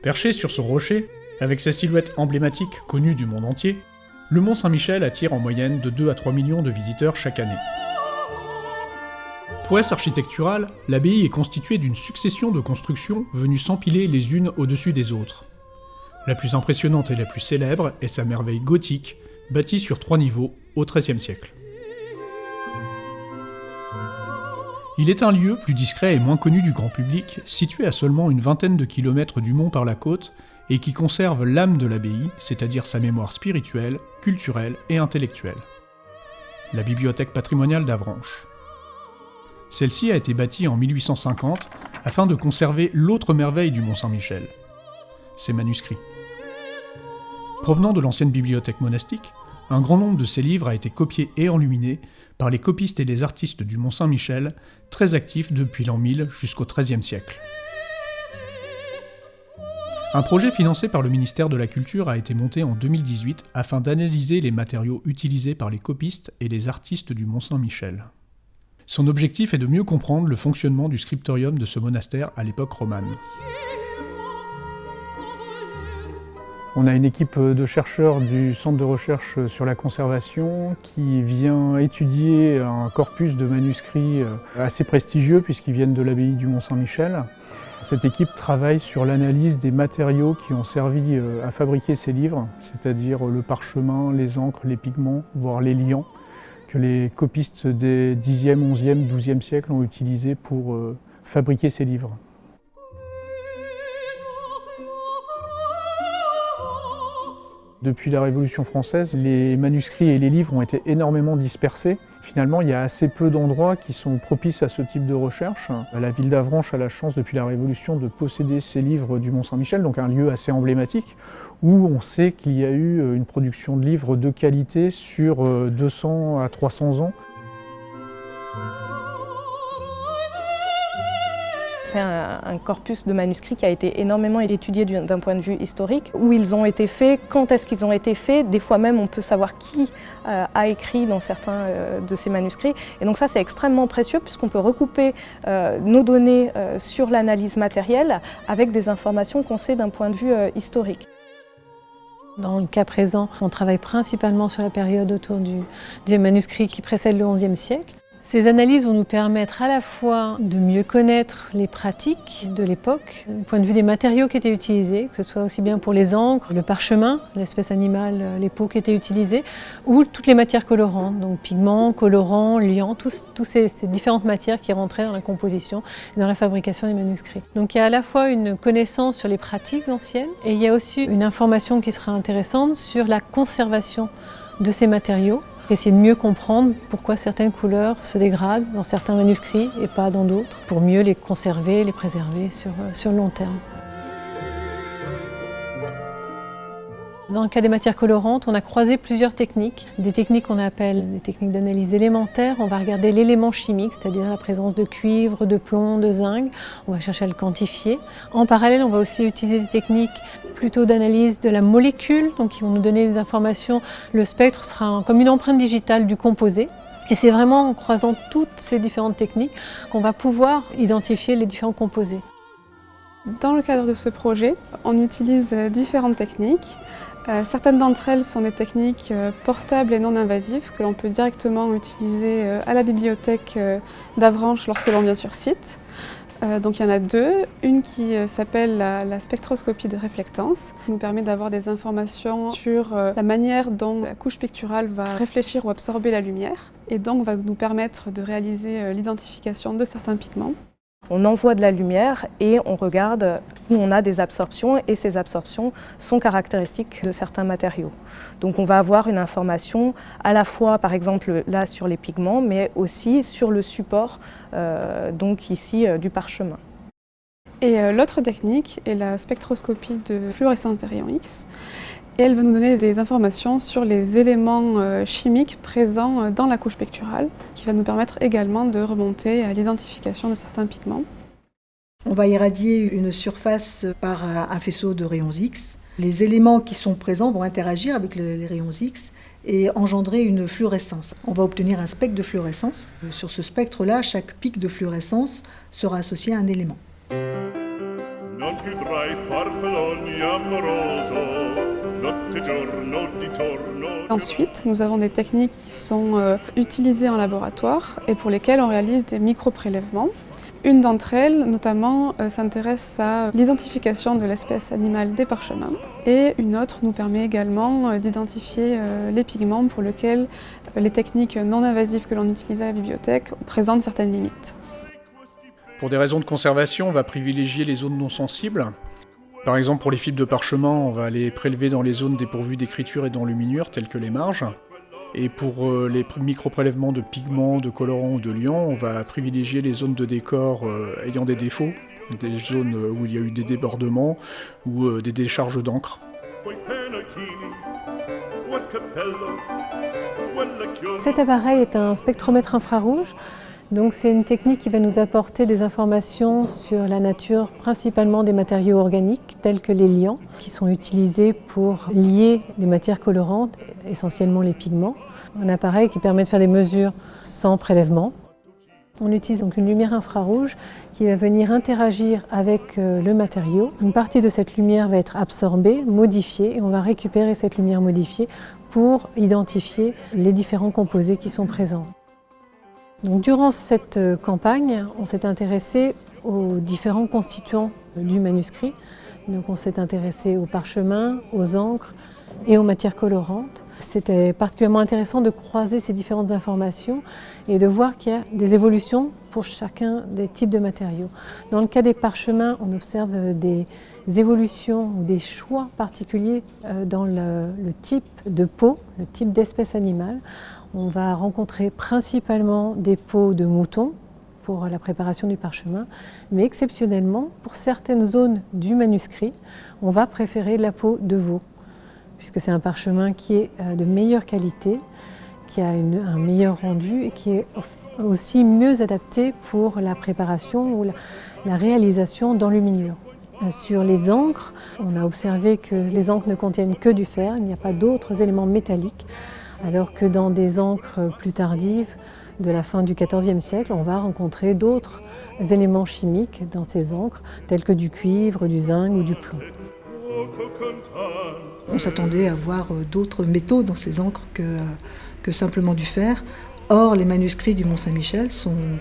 Perché sur son rocher, avec sa silhouette emblématique connue du monde entier, le Mont Saint-Michel attire en moyenne de 2 à 3 millions de visiteurs chaque année. Prouesse architecturale, l'abbaye est constituée d'une succession de constructions venues s'empiler les unes au-dessus des autres. La plus impressionnante et la plus célèbre est sa merveille gothique, bâtie sur 3 niveaux au XIIIe siècle. Il est un lieu plus discret et moins connu du grand public, situé à seulement une vingtaine de kilomètres du mont par la côte, et qui conserve l'âme de l'abbaye, c'est-à-dire sa mémoire spirituelle, culturelle et intellectuelle. La bibliothèque patrimoniale d'Avranches. Celle-ci a été bâtie en 1850 afin de conserver l'autre merveille du Mont Saint-Michel, ses manuscrits. Provenant de l'ancienne bibliothèque monastique, un grand nombre de ces livres a été copié et enluminé par les copistes et les artistes du Mont Saint-Michel, très actifs depuis l'an 1000 jusqu'au XIIIe siècle. Un projet financé par le ministère de la Culture a été monté en 2018 afin d'analyser les matériaux utilisés par les copistes et les artistes du Mont Saint-Michel. Son objectif est de mieux comprendre le fonctionnement du scriptorium de ce monastère à l'époque romane. On a une équipe de chercheurs du Centre de recherche sur la conservation qui vient étudier un corpus de manuscrits assez prestigieux puisqu'ils viennent de l'abbaye du Mont Saint-Michel. Cette équipe travaille sur l'analyse des matériaux qui ont servi à fabriquer ces livres, c'est-à-dire le parchemin, les encres, les pigments, voire les liants, que les copistes des 10e, 11e, 12e siècles ont utilisés pour fabriquer ces livres. Depuis la Révolution française, les manuscrits et les livres ont été énormément dispersés. Finalement, il y a assez peu d'endroits qui sont propices à ce type de recherche. La ville d'Avranches a la chance, depuis la Révolution, de posséder ces livres du Mont Saint-Michel, donc un lieu assez emblématique, où on sait qu'il y a eu une production de livres de qualité sur 200 à 300 ans. C'est un corpus de manuscrits qui a été énormément étudié d'un point de vue historique, où ils ont été faits, quand est-ce qu'ils ont été faits, des fois même on peut savoir qui a écrit dans certains de ces manuscrits. Et donc ça c'est extrêmement précieux puisqu'on peut recouper nos données sur l'analyse matérielle avec des informations qu'on sait d'un point de vue historique. Dans le cas présent, on travaille principalement sur la période autour des manuscrits qui précèdent le XIe siècle. Ces analyses vont nous permettre à la fois de mieux connaître les pratiques de l'époque, du point de vue des matériaux qui étaient utilisés, que ce soit aussi bien pour les encres, le parchemin, l'espèce animale, les peaux qui étaient utilisées, ou toutes les matières colorantes, donc pigments, colorants, liants, toutes ces différentes matières qui rentraient dans la composition et dans la fabrication des manuscrits. Donc il y a à la fois une connaissance sur les pratiques anciennes et il y a aussi une information qui sera intéressante sur la conservation de ces matériaux. Essayer de mieux comprendre pourquoi certaines couleurs se dégradent dans certains manuscrits et pas dans d'autres, pour mieux les conserver, les préserver sur le long terme. Dans le cas des matières colorantes, on a croisé plusieurs techniques. Des techniques qu'on appelle des techniques d'analyse élémentaire. On va regarder l'élément chimique, c'est-à-dire la présence de cuivre, de plomb, de zinc. On va chercher à le quantifier. En parallèle, on va aussi utiliser des techniques plutôt d'analyse de la molécule, donc qui vont nous donner des informations. Le spectre sera comme une empreinte digitale du composé. Et c'est vraiment en croisant toutes ces différentes techniques qu'on va pouvoir identifier les différents composés. Dans le cadre de ce projet, on utilise différentes techniques. Certaines d'entre elles sont des techniques portables et non invasives que l'on peut directement utiliser à la bibliothèque d'Avranches lorsque l'on vient sur site. Donc il y en a deux, une qui s'appelle la spectroscopie de réflectance, qui nous permet d'avoir des informations sur la manière dont la couche picturale va réfléchir ou absorber la lumière, et donc va nous permettre de réaliser l'identification de certains pigments. On envoie de la lumière et on regarde où on a des absorptions et ces absorptions sont caractéristiques de certains matériaux. Donc on va avoir une information à la fois par exemple là sur les pigments mais aussi sur le support donc ici du parchemin. Et l'autre technique est la spectroscopie de fluorescence des rayons X. Et elle va nous donner des informations sur les éléments chimiques présents dans la couche picturale, qui va nous permettre également de remonter à l'identification de certains pigments. On va irradier une surface par un faisceau de rayons X. Les éléments qui sont présents vont interagir avec les rayons X et engendrer une fluorescence. On va obtenir un spectre de fluorescence. Sur ce spectre-là, chaque pic de fluorescence sera associé à un élément. Ensuite, nous avons des techniques qui sont utilisées en laboratoire et pour lesquelles on réalise des micro-prélèvements. Une d'entre elles, notamment, s'intéresse à l'identification de l'espèce animale des parchemins et une autre nous permet également d'identifier les pigments pour lesquels les techniques non invasives que l'on utilise à la bibliothèque présentent certaines limites. Pour des raisons de conservation, on va privilégier les zones non sensibles. Par exemple, pour les fibres de parchemin, on va les prélever dans les zones dépourvues d'écriture et d'enluminure, telles que les marges. Et pour les micro-prélèvements de pigments, de colorants ou de liants, on va privilégier les zones de décor ayant des défauts, des zones où il y a eu des débordements ou des décharges d'encre. Cet appareil est un spectromètre infrarouge. Donc c'est une technique qui va nous apporter des informations sur la nature principalement des matériaux organiques tels que les liants qui sont utilisés pour lier les matières colorantes, essentiellement les pigments. Un appareil qui permet de faire des mesures sans prélèvement. On utilise donc une lumière infrarouge qui va venir interagir avec le matériau. Une partie de cette lumière va être absorbée, modifiée et on va récupérer cette lumière modifiée pour identifier les différents composés qui sont présents. Donc, durant cette campagne, on s'est intéressé aux différents constituants du manuscrit. Donc, on s'est intéressé aux parchemins, aux encres et aux matières colorantes. C'était particulièrement intéressant de croiser ces différentes informations et de voir qu'il y a des évolutions pour chacun des types de matériaux. Dans le cas des parchemins, on observe des évolutions ou des choix particuliers dans le type de peau, le type d'espèce animale. On va rencontrer principalement des peaux de mouton pour la préparation du parchemin, mais exceptionnellement, pour certaines zones du manuscrit, on va préférer la peau de veau, puisque c'est un parchemin qui est de meilleure qualité, qui a un meilleur rendu et qui est aussi mieux adapté pour la préparation ou la réalisation d'enluminure. Sur les encres, on a observé que les encres ne contiennent que du fer, il n'y a pas d'autres éléments métalliques, alors que dans des encres plus tardives, de la fin du XIVe siècle, on va rencontrer d'autres éléments chimiques dans ces encres, tels que du cuivre, du zinc ou du plomb. On s'attendait à voir d'autres métaux dans ces encres que simplement du fer. Or, les manuscrits du Mont-Saint-Michel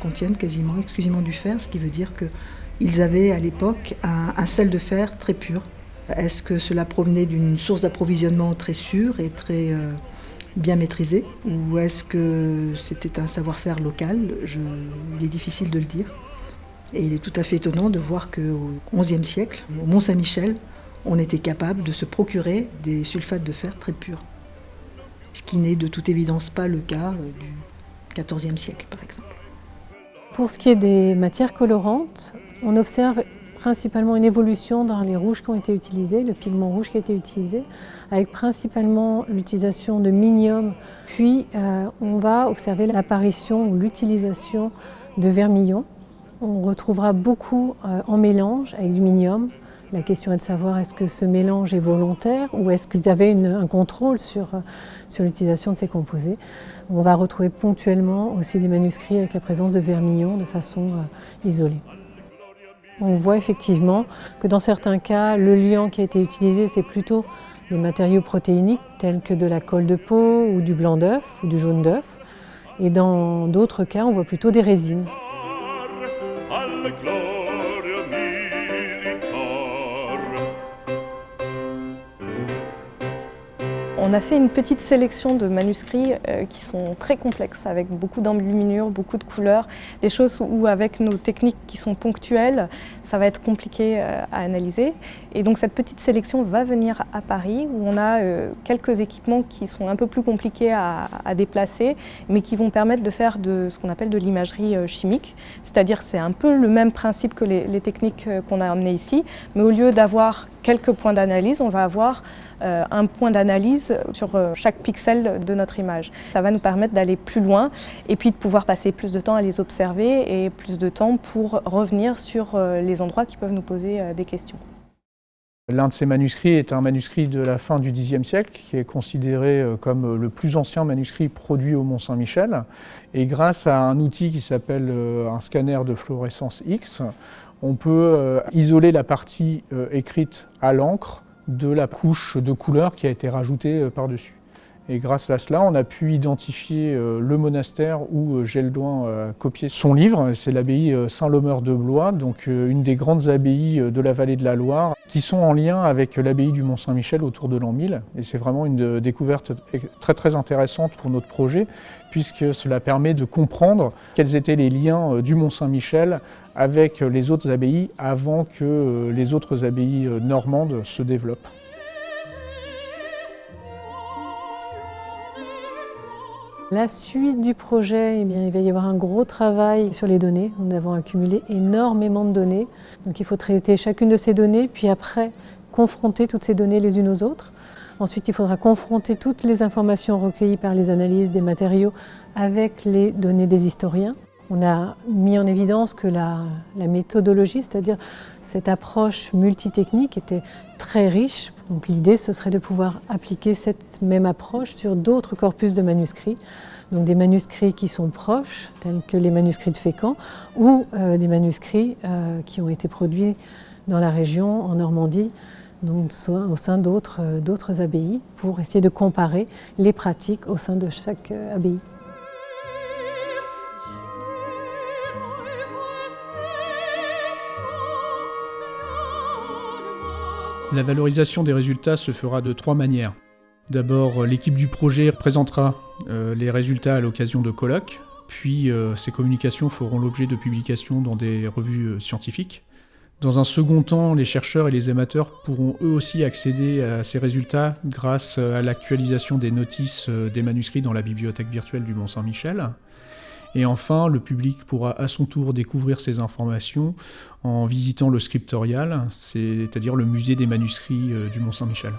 contiennent quasiment exclusivement du fer, ce qui veut dire qu'ils avaient à l'époque un sel de fer très pur. Est-ce que cela provenait d'une source d'approvisionnement très sûre et très bien maîtrisée, ou est-ce que c'était un savoir-faire local? Il est difficile de le dire. Et il est tout à fait étonnant de voir qu'au XIe siècle, au Mont-Saint-Michel, on était capable de se procurer des sulfates de fer très purs. Ce qui n'est de toute évidence pas le cas du XIVe siècle, par exemple. Pour ce qui est des matières colorantes, on observe principalement une évolution dans les rouges qui ont été utilisés, le pigment rouge qui a été utilisé, avec principalement l'utilisation de minium. Puis on va observer l'apparition ou l'utilisation de vermillon. On retrouvera beaucoup en mélange avec du minium. La question est de savoir est-ce que ce mélange est volontaire ou est-ce qu'ils avaient un contrôle sur l'utilisation de ces composés. On va retrouver ponctuellement aussi des manuscrits avec la présence de vermillon de façon isolée. On voit effectivement que dans certains cas, le liant qui a été utilisé, c'est plutôt des matériaux protéiniques tels que de la colle de peau ou du blanc d'œuf ou du jaune d'œuf. Et dans d'autres cas, on voit plutôt des résines. On a fait une petite sélection de manuscrits qui sont très complexes, avec beaucoup d'enluminure, beaucoup de couleurs, des choses où avec nos techniques qui sont ponctuelles, ça va être compliqué à analyser. Et donc cette petite sélection va venir à Paris, où on a quelques équipements qui sont un peu plus compliqués à déplacer, mais qui vont permettre de faire de ce qu'on appelle de l'imagerie chimique. C'est-à-dire que c'est un peu le même principe que les techniques qu'on a amenées ici, mais au lieu d'avoir quelques points d'analyse, on va avoir un point d'analyse sur chaque pixel de notre image. Ça va nous permettre d'aller plus loin et puis de pouvoir passer plus de temps à les observer et plus de temps pour revenir sur les endroits qui peuvent nous poser des questions. L'un de ces manuscrits est un manuscrit de la fin du Xe siècle, qui est considéré comme le plus ancien manuscrit produit au Mont-Saint-Michel. Et grâce à un outil qui s'appelle un scanner de fluorescence X, on peut isoler la partie écrite à l'encre de la couche de couleur qui a été rajoutée par-dessus. Et grâce à cela, on a pu identifier le monastère où Geldoin a copié son livre. C'est l'abbaye Saint-Lomeur de Blois, donc une des grandes abbayes de la vallée de la Loire, qui sont en lien avec l'abbaye du Mont-Saint-Michel autour de l'an 1000. Et c'est vraiment une découverte très très intéressante pour notre projet, puisque cela permet de comprendre quels étaient les liens du Mont-Saint-Michel avec les autres abbayes avant que les autres abbayes normandes se développent. La suite du projet, eh bien, il va y avoir un gros travail sur les données. Nous avons accumulé énormément de données. Donc il faut traiter chacune de ces données, puis après confronter toutes ces données les unes aux autres. Ensuite, il faudra confronter toutes les informations recueillies par les analyses des matériaux avec les données des historiens. On a mis en évidence que la méthodologie, c'est-à-dire cette approche multitechnique, était très riche. Donc l'idée, ce serait de pouvoir appliquer cette même approche sur d'autres corpus de manuscrits. Donc des manuscrits qui sont proches, tels que les manuscrits de Fécamp, ou des manuscrits qui ont été produits dans la région, en Normandie, donc au sein d'autres abbayes, pour essayer de comparer les pratiques au sein de chaque abbaye. La valorisation des résultats se fera de 3 manières. D'abord, l'équipe du projet présentera les résultats à l'occasion de colloques, puis ces communications feront l'objet de publications dans des revues scientifiques. Dans un second temps, les chercheurs et les amateurs pourront eux aussi accéder à ces résultats grâce à l'actualisation des notices des manuscrits dans la bibliothèque virtuelle du Mont-Saint-Michel. Et enfin, le public pourra à son tour découvrir ces informations en visitant le scriptorial, c'est-à-dire le musée des manuscrits du Mont-Saint-Michel.